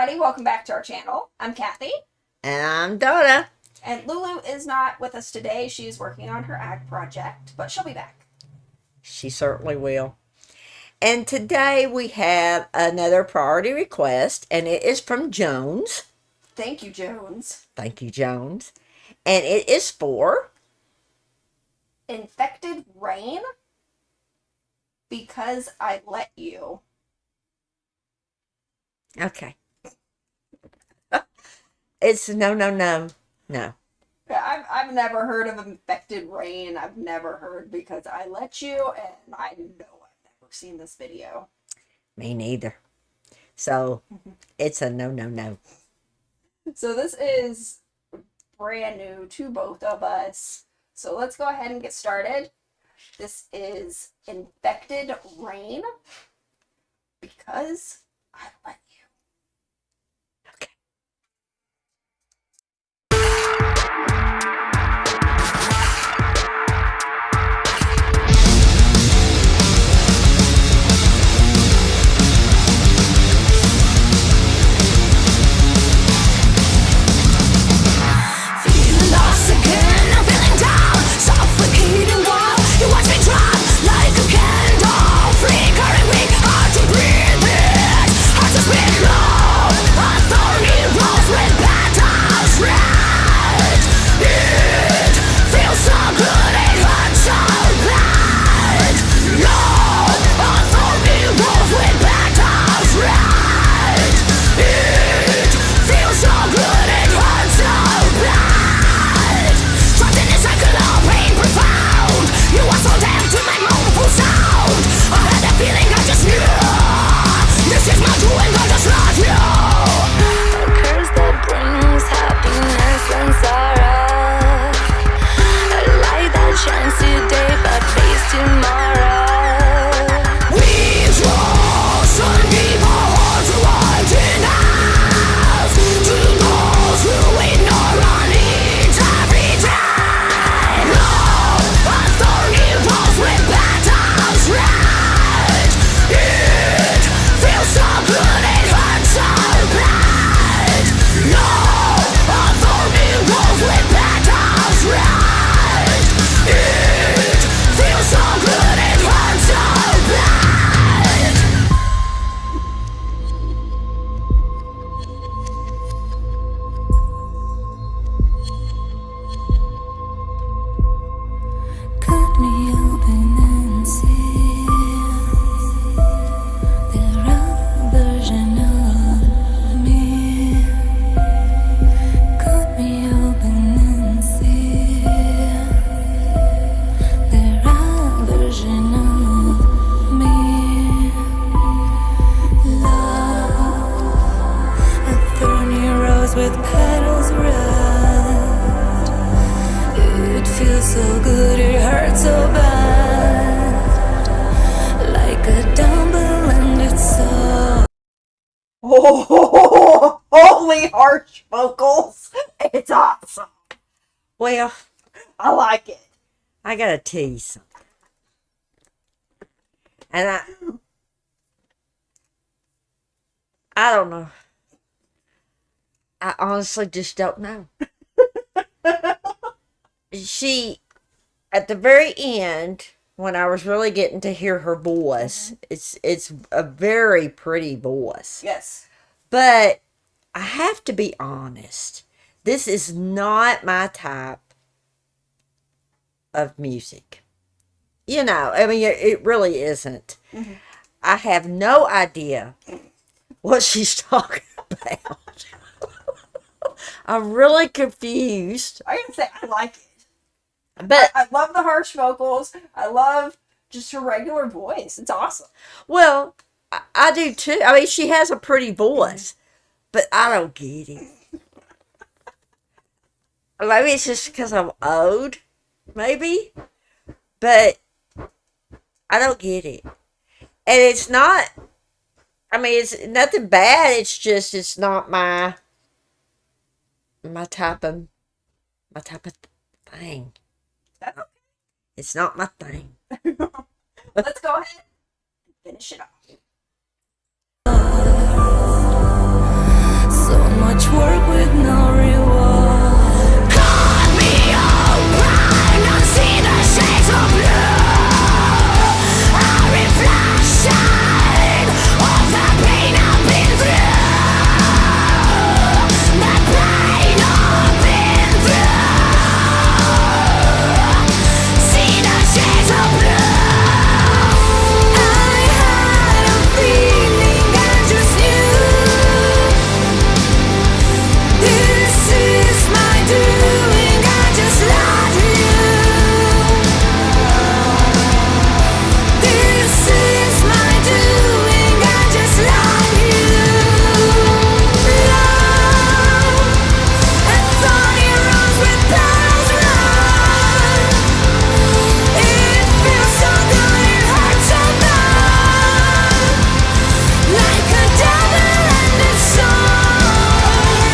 everybody. Welcome back to our channel. I'm Kathy. And I'm Donna. And Lulu is not with us today. She's working on her ag project, but she'll be back. She certainly will. And today we have another priority request, and it is from Jones. Thank you, Jones. Thank you, Jones. And it is for Infected Rain Because I Let You. Okay. It's no. Yeah, I've never heard of Infected Rain. I've never heard Because I Let You, and I know I've never seen this video. Me neither. So it's a no. So this is brand new to both of us. So let's go ahead and get started. This is Infected Rain Because I Let You. Okay. With petals red, it feels so good, it hurts so bad, like a dumbbell and it's so. Oh, holy harsh vocals. It's awesome. Well, I like it. I gotta tell you something. And I don't know. I honestly just don't know. She, at the very end, when I was really getting to hear her voice, it's a very pretty voice. Yes. But I have to be honest. This is not my type of music. You know, I mean, it really isn't. Mm-hmm. I have no idea what she's talking about. I'm really confused. I can say I like it. But I love the harsh vocals. I love just her regular voice. It's awesome. Well, I do too. I mean, she has a pretty voice, but I don't get it. Maybe it's just because I'm old, maybe, but I don't get it. And it's not, I mean, it's nothing bad. It's just, it's not my type of thing. That's okay. It's not my thing. Let's go ahead and finish it off. work with no reward. Call me open and see the shades of blue. A reflection of the pain I've been through. The pain I've been through. See the shades of blue. I had a feeling I just knew. This is my doing, I just love you. This is my doing, I just love you. Love, a thorny rose with petals run. It feels so good, it hurts so bad. Like a double-ended sword.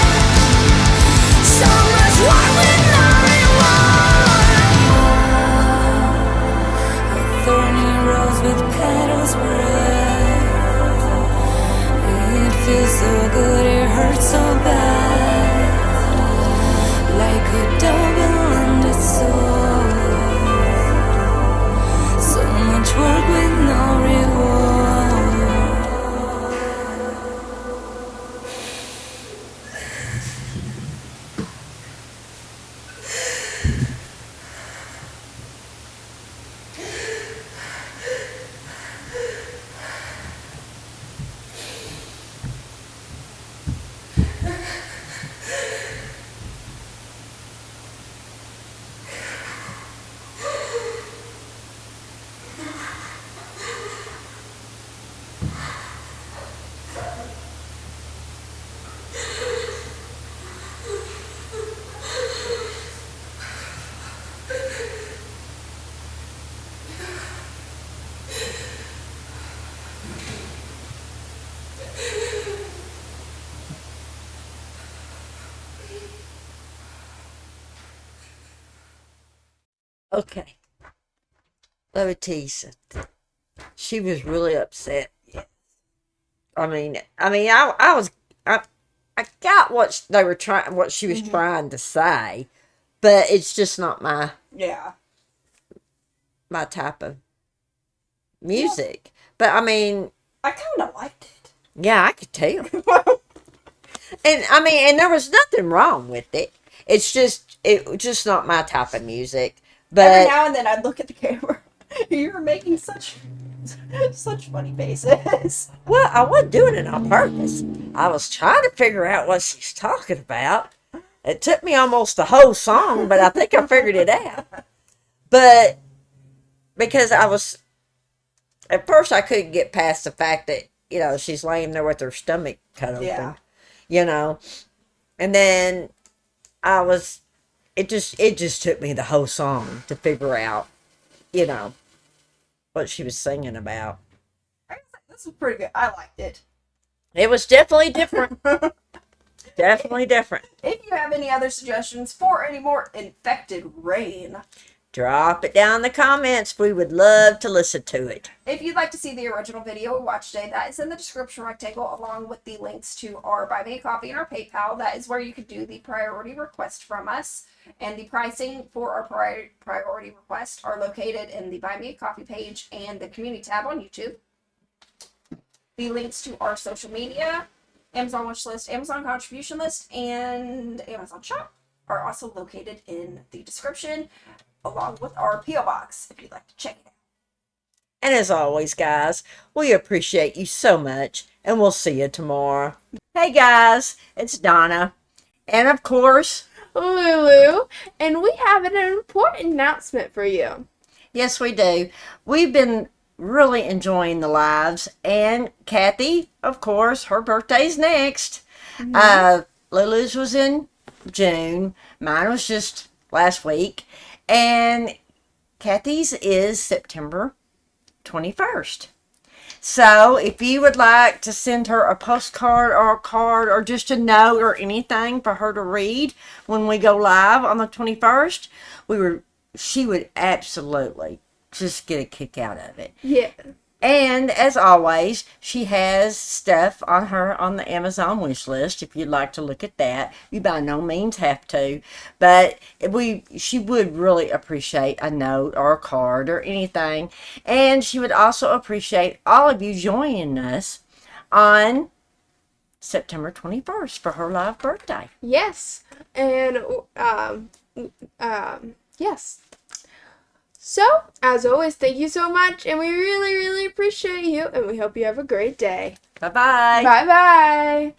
So much war with no reward. A thorny rose with petals red. It feels so good, it hurts so bad. Like a double-ended sword. So much work with no reward. Okay. Let me tell you something. She was really upset. Yeah. I got what they were trying, what she was trying to say, but it's just not my Yeah. type of music. But I mean, I kind of liked it. yeah, I could tell. And there was nothing wrong with it. It was just not my type of music. Every But now and then I'd look at the camera. You were making such funny faces. well, I wasn't doing it on purpose. I was trying to figure out what she's talking about. It took me almost the whole song, but I think I figured it out. But because at first I couldn't get past the fact that, she's laying there with her stomach cut open, Yeah. and then it just took me the whole song to figure out, what she was singing about. This was pretty good. I liked it. It was definitely different. Definitely different. If you have any other suggestions for any more infected rain, Drop it down in the comments. We would love to listen to it. if you'd like to see the original video we watched today, that is in the description rectangle along with the links to our Buy Me a Coffee and our PayPal. That is where you could do the priority request from us. And the pricing for our priority request are located in the Buy Me a Coffee page and the community tab on YouTube. The links to our social media, Amazon wish list, Amazon contribution list, and Amazon shop are also located in the description, along with our P.O. box if you'd like to check it out. And as always, guys, we appreciate you so much, and we'll see you tomorrow. Hey, guys, it's Donna. And of course, Lulu, and we have an important announcement for you. yes, we do. We've been really enjoying the lives, and Kathy, of course, her birthday's next. Lulu's was in June. Mine was just last week. And Kathy's is September 21st. So if you would like to send her a postcard or a card or just a note or anything for her to read when we go live on the 21st, she would absolutely just get a kick out of it. Yeah. And as always, she has stuff on the Amazon wish list. If you'd like to look at that, you by no means have to, but she would really appreciate a note or a card or anything, and she would also appreciate all of you joining us on September 21st for her live birthday. Yes. And yes. So, as always, thank you so much, and we really, really appreciate you, and we hope you have a great day. Bye bye. Bye-bye.